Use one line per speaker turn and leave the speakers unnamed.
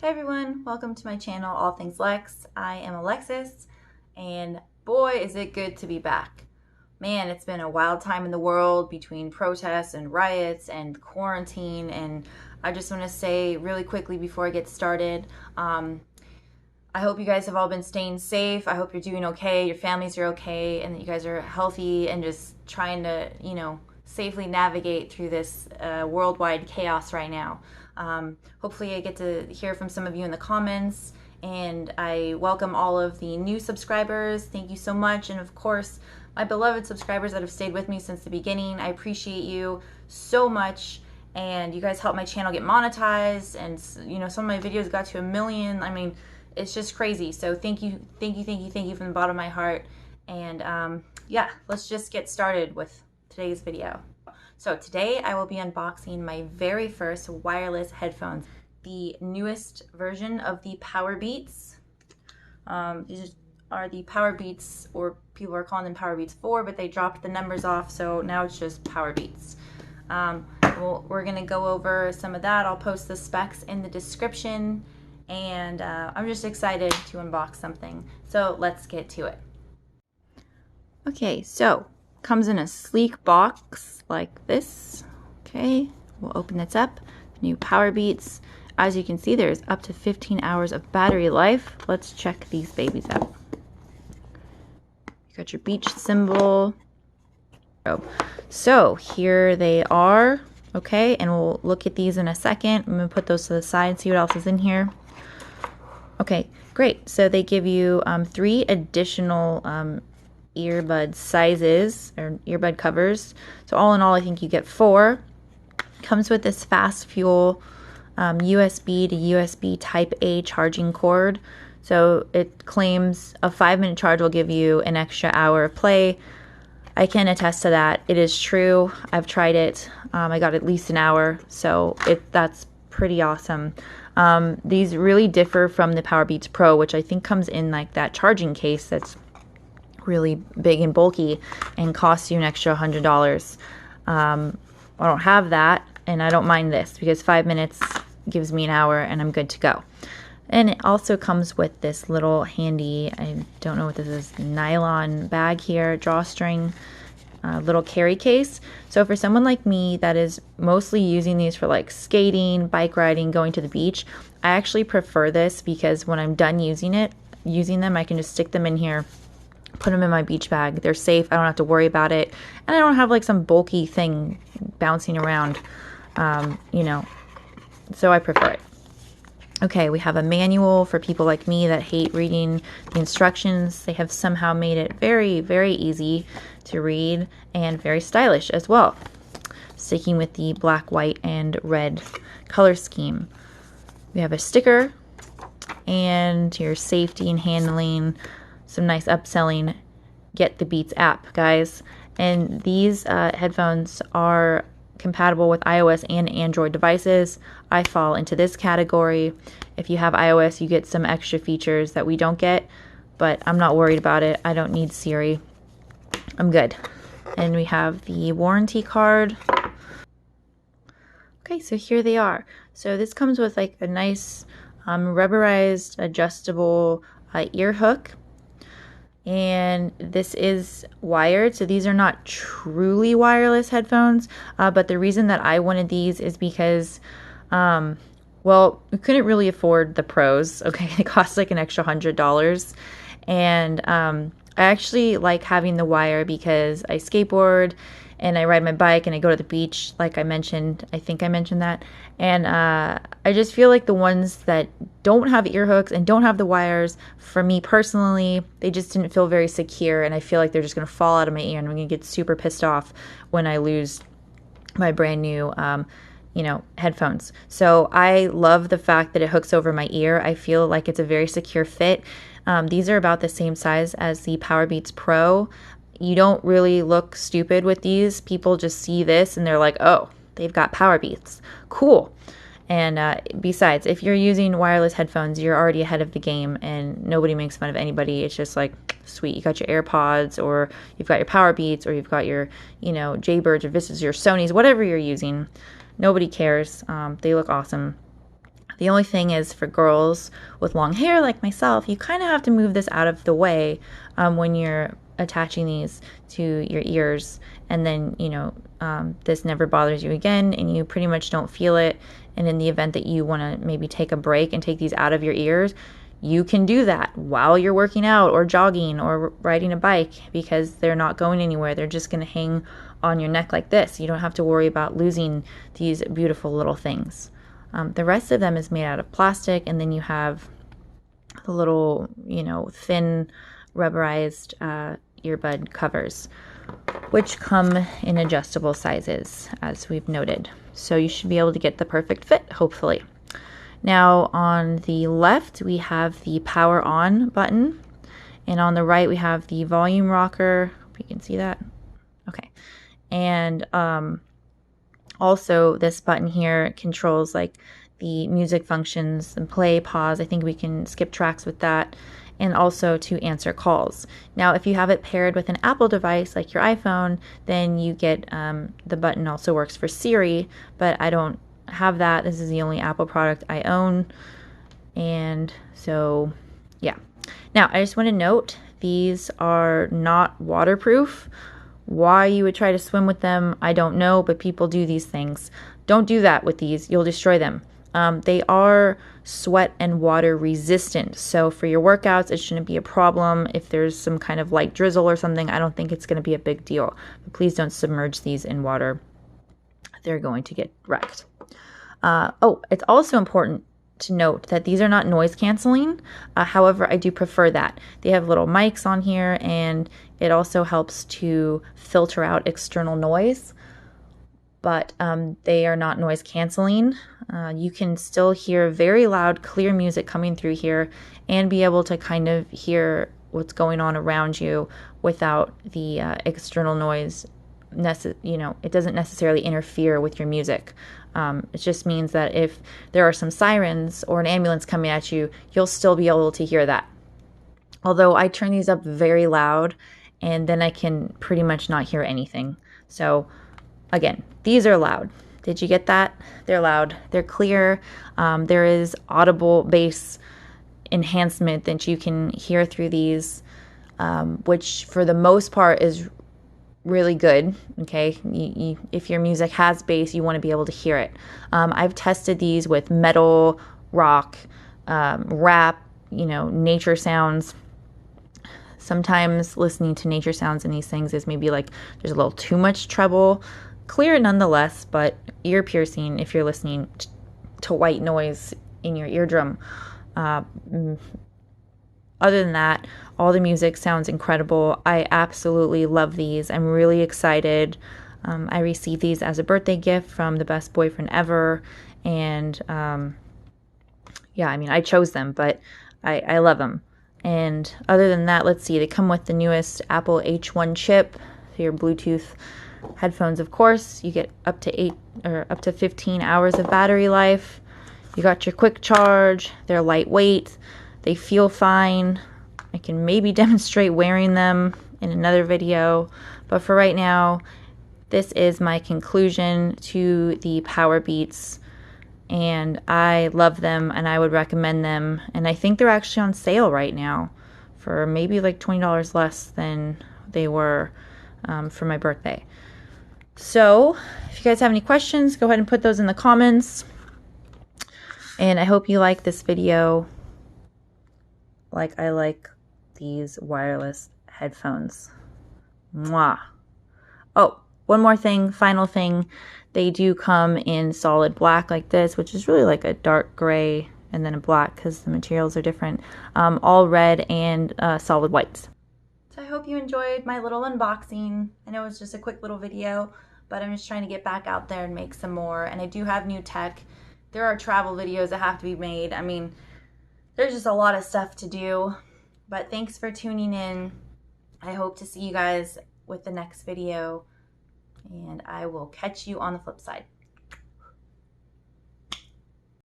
Hey everyone, welcome to my channel, All Things Lex. I am Alexis, and boy is it good to be back. Man, it's been a wild time in the world between protests and riots and quarantine, and I just want to say really quickly before I get started, I hope you guys have all been staying safe. I hope you're doing okay, your families are okay, and that you guys are healthy and just trying to, safely navigate through this worldwide chaos right now. Hopefully I get to hear from some of you in the comments, and I welcome all of the new subscribers. Thank you so much. And of course, my beloved subscribers that have stayed with me since the beginning. I appreciate you so much. And you guys help my channel get monetized, and some of my videos got to 1 million. I mean, it's just crazy. So thank you from the bottom of my heart. And yeah, let's just get started with today's video. So today I will be unboxing my very first wireless headphones, the newest version of the Powerbeats. These are the Powerbeats, or people are calling them Powerbeats 4, but they dropped the numbers off, so now it's just Powerbeats. We're gonna go over some of that. I'll post the specs in the description, and I'm just excited to unbox something. So let's get to it. Okay, so comes in a sleek box like this. Okay, we'll open this up. New Powerbeats. As you can see, there's up to 15 hours of battery life. Let's check these babies out. You got your beach symbol. So here they are. Okay, and we'll look at these in a second. I'm gonna put those to the side, see what else is in here. Okay, great. So they give you 3 additional earbud sizes, or earbud covers. So all in all, I think you get 4. Comes with this fast fuel USB to USB type A charging cord. So it claims a 5-minute charge will give you an extra hour of play. I can attest to that. It is true. I've tried it. I got at least an hour, so that's pretty awesome. These really differ from the Powerbeats Pro, which I think comes in like that charging case that's really big and bulky and costs you an extra $100. I don't have that, and I don't mind this because 5 minutes gives me an hour and I'm good to go. And it also comes with this little handy, I don't know what this is, nylon bag here, drawstring little carry case. So for someone like me that is mostly using these for like skating, bike riding, going to the beach, I actually prefer this because when I'm done using them, I can just stick them in here, put them in my beach bag. They're safe. I don't have to worry about it. And I don't have like some bulky thing bouncing around, so I prefer it. Okay, we have a manual for people like me that hate reading the instructions. They have somehow made it very, very easy to read and very stylish as well. Sticking with the black, white, and red color scheme. We have a sticker and your safety and handling, some nice upselling. Get the Beats app, guys. And these headphones are compatible with iOS and Android devices. I fall into this category. If you have iOS, you get some extra features that we don't get, but I'm not worried about it. I don't need Siri. I'm good. And we have the warranty card. Okay, so here they are. So this comes with like a nice rubberized adjustable ear hook. And this is wired, so these are not truly wireless headphones, but the reason that I wanted these is because, well, we couldn't really afford the Pros. Okay, it costs like an extra $100, and I actually like having the wire because I skateboard and I ride my bike and I go to the beach, like I mentioned. I think I mentioned that. And I just feel like the ones that don't have ear hooks and don't have the wires, for me personally, they just didn't feel very secure, and I feel like they're just going to fall out of my ear, and I'm going to get super pissed off when I lose my brand new headphones. So I love the fact that it hooks over my ear. I feel like it's a very secure fit. These are about the same size as the Powerbeats Pro. You don't really look stupid with these. People just see this and they're like, oh, they've got Powerbeats. Cool. And besides, if you're using wireless headphones, you're already ahead of the game and nobody makes fun of anybody. It's just like, sweet, you got your AirPods, or you've got your Powerbeats, or you've got your, Jaybirds or Vistas, your Sonys, whatever you're using. Nobody cares. They look awesome. The only thing is for girls with long hair like myself, you kind of have to move this out of the way when you're attaching these to your ears, and then, you know, this never bothers you again and you pretty much don't feel it. And in the event that you want to maybe take a break and take these out of your ears, you can do that while you're working out or jogging or riding a bike, because they're not going anywhere. They're just going to hang on your neck like this. You don't have to worry about losing these beautiful little things. The rest of them is made out of plastic, and then you have the little, you know, thin rubberized earbud covers, which come in adjustable sizes, as we've noted. So you should be able to get the perfect fit, hopefully. Now on the left, we have the power on button, and on the right, we have the volume rocker. Hope you can see that. Okay. And also this button here controls like the music functions and play, pause. I think we can skip tracks with that, and also to answer calls. Now, if you have it paired with an Apple device like your iPhone, then you get the button also works for Siri, but I don't have that. This is the only Apple product I own. And so, yeah. Now, I just want to note, these are not waterproof. Why you would try to swim with them, I don't know, but people do these things. Don't do that with these. You'll destroy them. They are sweat and water resistant, so for your workouts, it shouldn't be a problem. If there's some kind of light drizzle or something, I don't think it's going to be a big deal. But please don't submerge these in water. They're going to get wrecked. Oh, it's also important to note that these are not noise canceling. However, I do prefer that. They have little mics on here, and it also helps to filter out external noise, but they are not noise canceling. You can still hear very loud, clear music coming through here and be able to kind of hear what's going on around you without the external noise. You know, it doesn't necessarily interfere with your music. It just means that if there are some sirens or an ambulance coming at you, you'll still be able to hear that. Although I turn these up very loud, and then I can pretty much not hear anything. So again, these are loud. Did you get that? They're loud. They're clear. There is audible bass enhancement that you can hear through these, which for the most part is really good. Okay, if your music has bass, you want to be able to hear it. I've tested these with metal, rock, rap, you know, nature sounds. Sometimes listening to nature sounds in these things is maybe like there's a little too much treble. Clear nonetheless, but ear piercing if you're listening to white noise in your eardrum. Other than that, all the music sounds incredible. I absolutely love these. I'm really excited. I received these as a birthday gift from the best boyfriend ever. And yeah, I mean, I chose them, but I love them. And other than that, let's see, they come with the newest Apple H1 chip, your Bluetooth headphones. Of course, you get up to 15 hours of battery life. You got your quick charge. They're lightweight. They feel fine. I can maybe demonstrate wearing them in another video, but for right now, this is my conclusion to the Powerbeats, and I love them and I would recommend them, and I think they're actually on sale right now for maybe like $20 less than they were for my birthday. So if you guys have any questions, go ahead and put those in the comments, and I hope you like this video like I like these wireless headphones. Mwah. Oh, one more thing, final thing. They do come in solid black like this, which is really like a dark gray and then a black because the materials are different. All red and solid whites. So I hope you enjoyed my little unboxing. I know it was just a quick little video, but I'm just trying to get back out there and make some more. And I do have new tech. There are travel videos that have to be made. I mean, there's just a lot of stuff to do. But thanks for tuning in. I hope to see you guys with the next video, and I will catch you on the flip side.